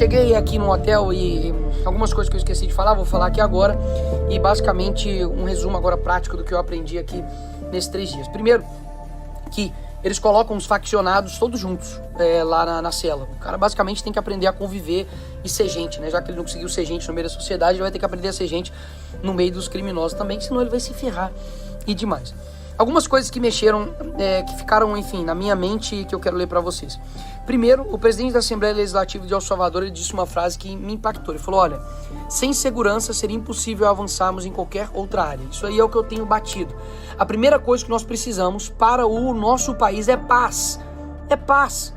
Cheguei aqui no hotel e algumas coisas que eu esqueci de falar, vou falar aqui agora. E basicamente um resumo agora prático do que eu aprendi aqui nesses 3 dias. Primeiro, que eles colocam os faccionados todos juntos lá na cela. O cara basicamente tem que aprender a conviver e ser gente, né? Já que ele não conseguiu ser gente no meio da sociedade, ele vai ter que aprender a ser gente no meio dos criminosos também, senão ele vai se ferrar e demais. Algumas coisas que mexeram, que ficaram, enfim, na minha mente e que eu quero ler pra vocês. Primeiro, o presidente da Assembleia Legislativa de El Salvador, ele disse uma frase que me impactou. Ele falou, olha, sem segurança seria impossível avançarmos em qualquer outra área. Isso aí é o que eu tenho batido. A primeira coisa que nós precisamos para o nosso país é paz. É paz.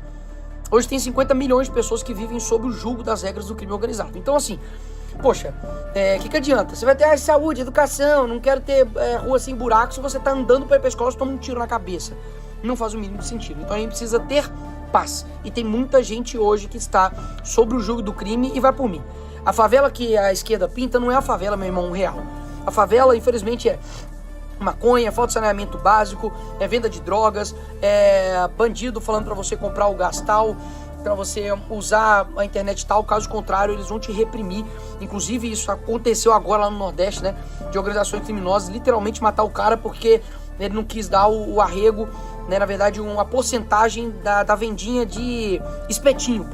Hoje tem 50 milhões de pessoas que vivem sob o jugo das regras do crime organizado. Então, assim, poxa, que adianta? Você vai ter saúde, educação, não quero ter rua sem buraco se você tá andando para ir pra escola e toma um tiro na cabeça. Não faz o mínimo sentido. Então a gente precisa ter paz. E tem muita gente hoje que está sob o jugo do crime e vai por mim. A favela que a esquerda pinta não é a favela, meu irmão, real. A favela, infelizmente, é maconha, falta de saneamento básico, é venda de drogas, é bandido falando pra você comprar o gás tal, pra você usar a internet tal, caso contrário eles vão te reprimir. Inclusive isso aconteceu agora lá no Nordeste, né, de organizações criminosas literalmente matar o cara porque ele não quis dar o arrego, né, na verdade uma porcentagem da vendinha de espetinho,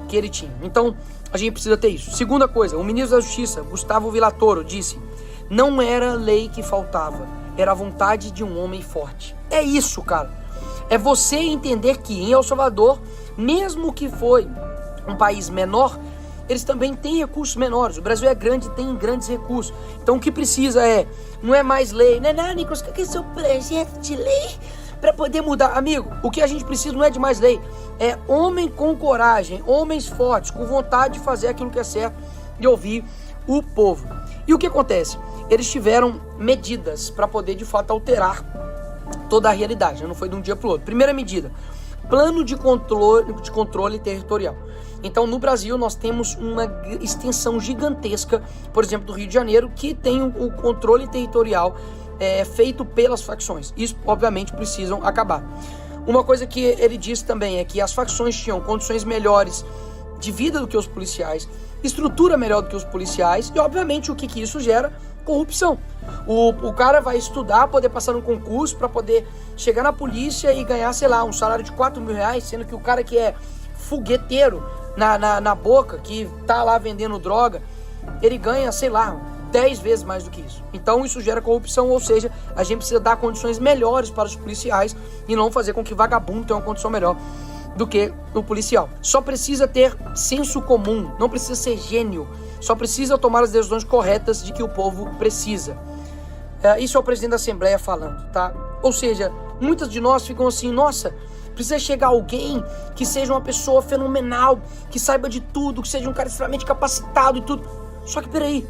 que ele tinha. Então a gente precisa ter isso. Segunda coisa, o ministro da Justiça, Gustavo Villatoro, disse: não era lei que faltava, era a vontade de um homem forte. É isso, cara. É você entender que em El Salvador, mesmo que foi um país menor, eles também têm recursos menores. O Brasil é grande e tem grandes recursos. Então o que precisa não é mais lei. Não, Nicolas, o que é seu projeto de lei para poder mudar? Amigo, o que a gente precisa não é de mais lei. É homem com coragem, homens fortes, com vontade de fazer aquilo que é certo e ouvir o povo. E o que acontece? Eles tiveram medidas para poder de fato alterar toda a realidade, não foi de um dia para o outro. Primeira medida, plano de controle territorial. Então no Brasil nós temos uma extensão gigantesca, por exemplo do Rio de Janeiro, que tem o controle territorial feito pelas facções. Isso obviamente precisam acabar. Uma coisa que ele disse também é que as facções tinham condições melhores de vida do que os policiais, estrutura melhor do que os policiais e obviamente o que isso gera? Corrupção. O cara vai estudar, poder passar no concurso para poder chegar na polícia e ganhar, sei lá, um salário de 4 mil reais, sendo que o cara que é fogueteiro na boca, que tá lá vendendo droga, ele ganha, sei lá, 10 vezes mais do que isso. Então isso gera corrupção, ou seja, a gente precisa dar condições melhores para os policiais e não fazer com que vagabundo tenha uma condição melhor do que o policial. Só precisa ter senso comum, não precisa ser gênio, só precisa tomar as decisões corretas de que o povo precisa. Isso é o presidente da Assembleia falando, tá? Ou seja, muitas de nós ficam assim, nossa, precisa chegar alguém que seja uma pessoa fenomenal, que saiba de tudo, que seja um cara extremamente capacitado e tudo. Só que peraí,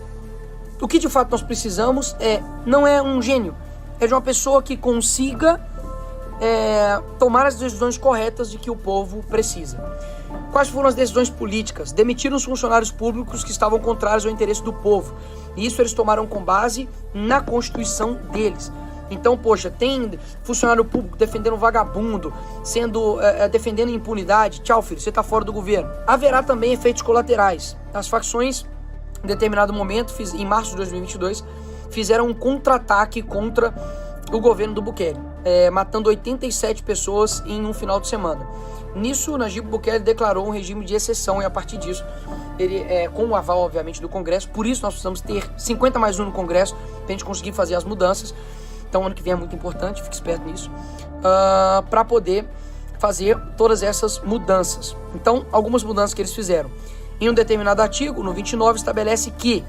o que de fato nós precisamos não é um gênio, é de uma pessoa que consiga tomar as decisões corretas de que o povo precisa. Quais foram as decisões políticas? Demitiram os funcionários públicos que estavam contrários ao interesse do povo. E isso eles tomaram com base na Constituição deles. Então, poxa, tem funcionário público defendendo vagabundo, defendendo impunidade. Tchau, filho, você tá fora do governo. Haverá também efeitos colaterais. As facções, em determinado momento, em março de 2022, fizeram um contra-ataque contra o governo do Bukele, matando 87 pessoas em um final de semana. Nisso, Nayib Bukele declarou um regime de exceção e a partir disso, ele com o aval, obviamente, do Congresso, por isso nós precisamos ter 50+1 no Congresso para a gente conseguir fazer as mudanças. Então, ano que vem é muito importante, fique esperto nisso, para poder fazer todas essas mudanças. Então, algumas mudanças que eles fizeram. Em um determinado artigo, no 29, estabelece que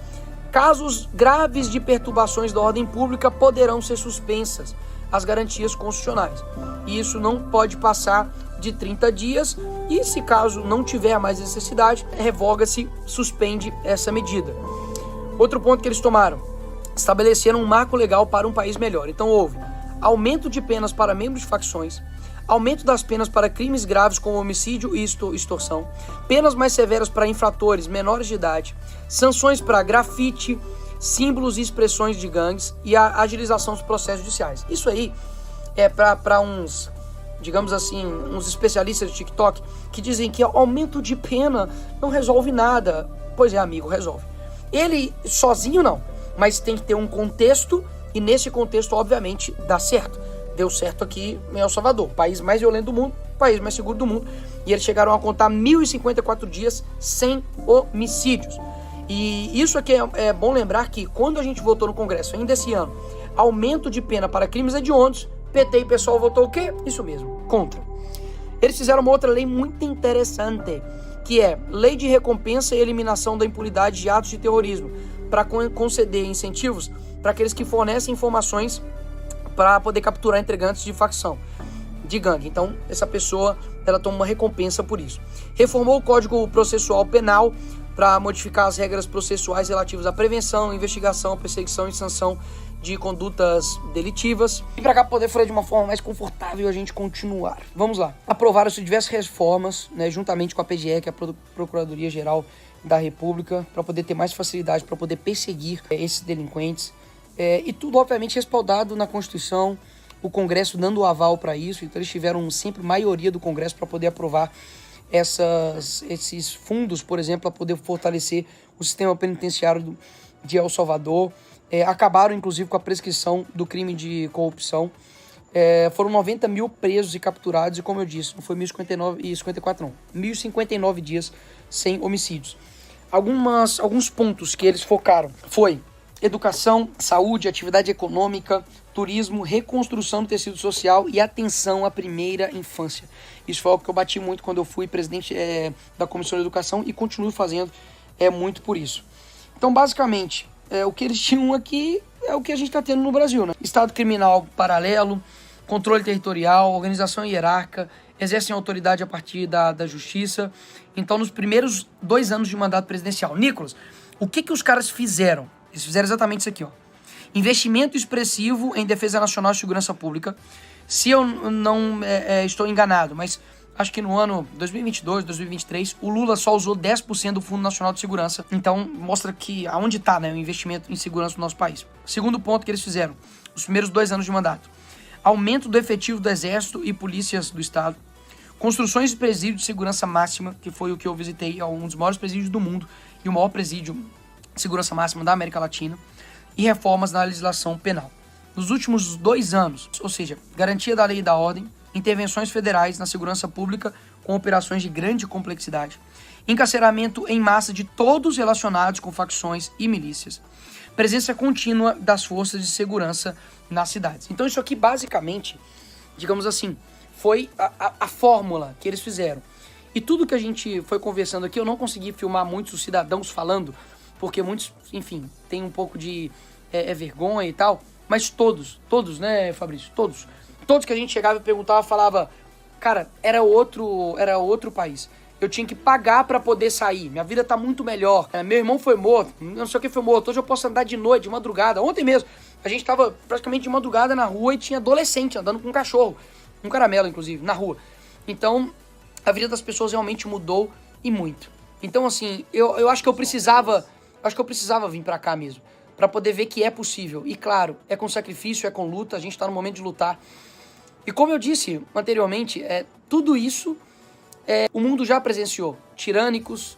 casos graves de perturbações da ordem pública poderão ser suspensas as garantias constitucionais. E isso não pode passar de 30 dias e, se caso não tiver mais necessidade, revoga-se, suspende essa medida. Outro ponto que eles tomaram, estabeleceram um marco legal para um país melhor. Então houve aumento de penas para membros de facções, aumento das penas para crimes graves como homicídio e extorsão, penas mais severas para infratores menores de idade, sanções para grafite, símbolos e expressões de gangues e a agilização dos processos judiciais. Isso aí é para uns digamos assim, uns especialistas de TikTok que dizem que aumento de pena não resolve nada. Pois é, amigo, resolve. Ele sozinho não, mas tem que ter um contexto e nesse contexto, obviamente, dá certo. Deu certo aqui em El Salvador, país mais violento do mundo, país mais seguro do mundo. E eles chegaram a contar 1.054 dias sem homicídios. E isso aqui é bom lembrar que quando a gente votou no Congresso ainda esse ano, aumento de pena para crimes hediondos, PT e PSOL votou o quê? Isso mesmo, contra. Eles fizeram uma outra lei muito interessante, que é Lei de Recompensa e Eliminação da Impunidade de Atos de Terrorismo, para conceder incentivos para aqueles que fornecem informações para poder capturar integrantes de facção, de gangue. Então, essa pessoa, ela toma uma recompensa por isso. Reformou o Código Processual Penal para modificar as regras processuais relativas à prevenção, investigação, perseguição e sanção de condutas delitivas. E para cá poder falar de uma forma mais confortável a gente continuar. Vamos lá. Aprovaram-se diversas reformas, né, juntamente com a PGE, que é a Procuradoria-Geral da República, para poder ter mais facilidade, para poder perseguir esses delinquentes. E tudo, obviamente, respaldado na Constituição, o Congresso dando o aval para isso. Então eles tiveram sempre maioria do Congresso para poder aprovar esses fundos, por exemplo, para poder fortalecer o sistema penitenciário de El Salvador. Acabaram, inclusive, com a prescrição do crime de corrupção. Foram 90 mil presos e capturados, e como eu disse, não foi 1.054 não, 1.059 dias sem homicídios. Alguns pontos que eles focaram foi educação, saúde, atividade econômica, turismo, reconstrução do tecido social e atenção à primeira infância. Isso foi algo que eu bati muito quando eu fui presidente da Comissão de Educação e continuo fazendo muito por isso. Então, basicamente, o que eles tinham aqui é o que a gente está tendo no Brasil, né? Estado criminal paralelo, controle territorial, organização hierárquica, exercem autoridade a partir da justiça. Então, nos primeiros 2 anos de mandato presidencial, Nicolas, o que os caras fizeram? Eles fizeram exatamente isso aqui, ó. Investimento expressivo em defesa nacional e segurança pública. Se eu não estou enganado, mas acho que no ano 2022, 2023, o Lula só usou 10% do Fundo Nacional de Segurança. Então, mostra que aonde está, né, o investimento em segurança no nosso país. Segundo ponto que eles fizeram, os primeiros 2 anos de mandato. Aumento do efetivo do Exército e polícias do Estado. Construções de presídio de segurança máxima, que foi o que eu visitei, é um dos maiores presídios do mundo e o maior presídio de segurança máxima da América Latina. E reformas na legislação penal. Nos últimos 2 anos, ou seja, garantia da lei e da ordem, intervenções federais na segurança pública com operações de grande complexidade, encarceramento em massa de todos relacionados com facções e milícias, presença contínua das forças de segurança nas cidades. Então isso aqui basicamente, digamos assim, foi a fórmula que eles fizeram. E tudo que a gente foi conversando aqui, eu não consegui filmar muitos cidadãos falando, porque muitos, enfim, tem um pouco de vergonha e tal, mas todos, né, Fabrício? Todos que a gente chegava e perguntava, falava, cara, era outro país. Eu tinha que pagar pra poder sair, minha vida tá muito melhor. Meu irmão foi morto, não sei o que foi morto, hoje eu posso andar de noite, de madrugada. Ontem mesmo, a gente tava praticamente de madrugada na rua e tinha adolescente andando com um cachorro, um caramelo, inclusive, na rua. Então, a vida das pessoas realmente mudou e muito. Então, assim, eu acho que eu precisava vir pra cá mesmo, pra poder ver que é possível. E claro, é com sacrifício, é com luta, a gente tá no momento de lutar. E como eu disse anteriormente, tudo isso o mundo já presenciou. Tirânicos,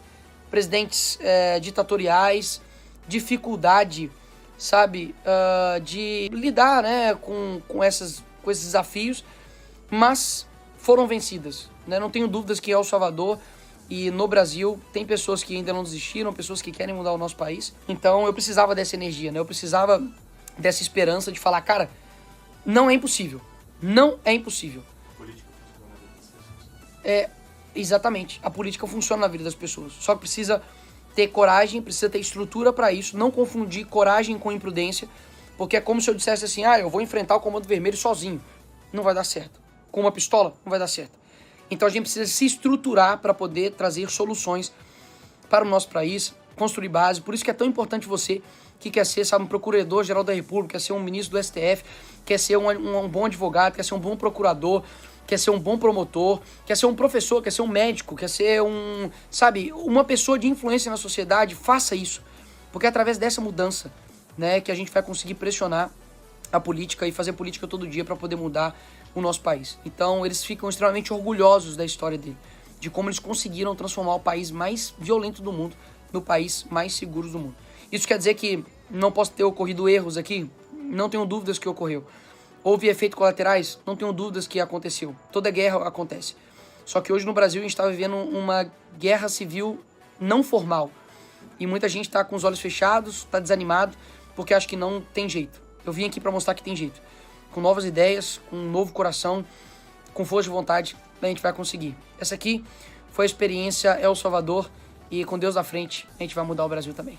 presidentes ditatoriais, dificuldade, sabe, de lidar, né, com esses desafios, mas foram vencidas, né? Não tenho dúvidas que El Salvador e no Brasil tem pessoas que ainda não desistiram, pessoas que querem mudar o nosso país. Então eu precisava dessa energia, né? Eu precisava dessa esperança de falar, cara, não é impossível. Não é impossível. A política funciona na vida das pessoas. Exatamente. A política funciona na vida das pessoas. Só que precisa ter coragem, precisa ter estrutura para isso. Não confundir coragem com imprudência. Porque é como se eu dissesse assim, eu vou enfrentar o Comando Vermelho sozinho. Não vai dar certo. Com uma pistola, não vai dar certo. Então a gente precisa se estruturar para poder trazer soluções para o nosso país, construir base. Por isso que é tão importante você que quer ser, sabe, um procurador-geral da República, quer ser um ministro do STF, quer ser um bom advogado, quer ser um bom procurador, quer ser um bom promotor, quer ser um professor, quer ser um médico, quer ser uma pessoa de influência na sociedade. Faça isso, porque é através dessa mudança, né, que a gente vai conseguir pressionar a política e fazer política todo dia para poder mudar o nosso país. Então eles ficam extremamente orgulhosos da história dele, de como eles conseguiram transformar o país mais violento do mundo no país mais seguro do mundo. Isso quer dizer que não posso ter ocorrido erros aqui? Não tenho dúvidas que ocorreu. Houve efeitos colaterais? Não tenho dúvidas que aconteceu. Toda guerra acontece. Só que hoje no Brasil a gente está vivendo uma guerra civil não formal. E muita gente está com os olhos fechados, está desanimado, porque acha que não tem jeito. Eu vim aqui para mostrar que tem jeito. Com novas ideias, com um novo coração, com força de vontade, a gente vai conseguir. Essa aqui foi a experiência El Salvador e com Deus à frente, a gente vai mudar o Brasil também.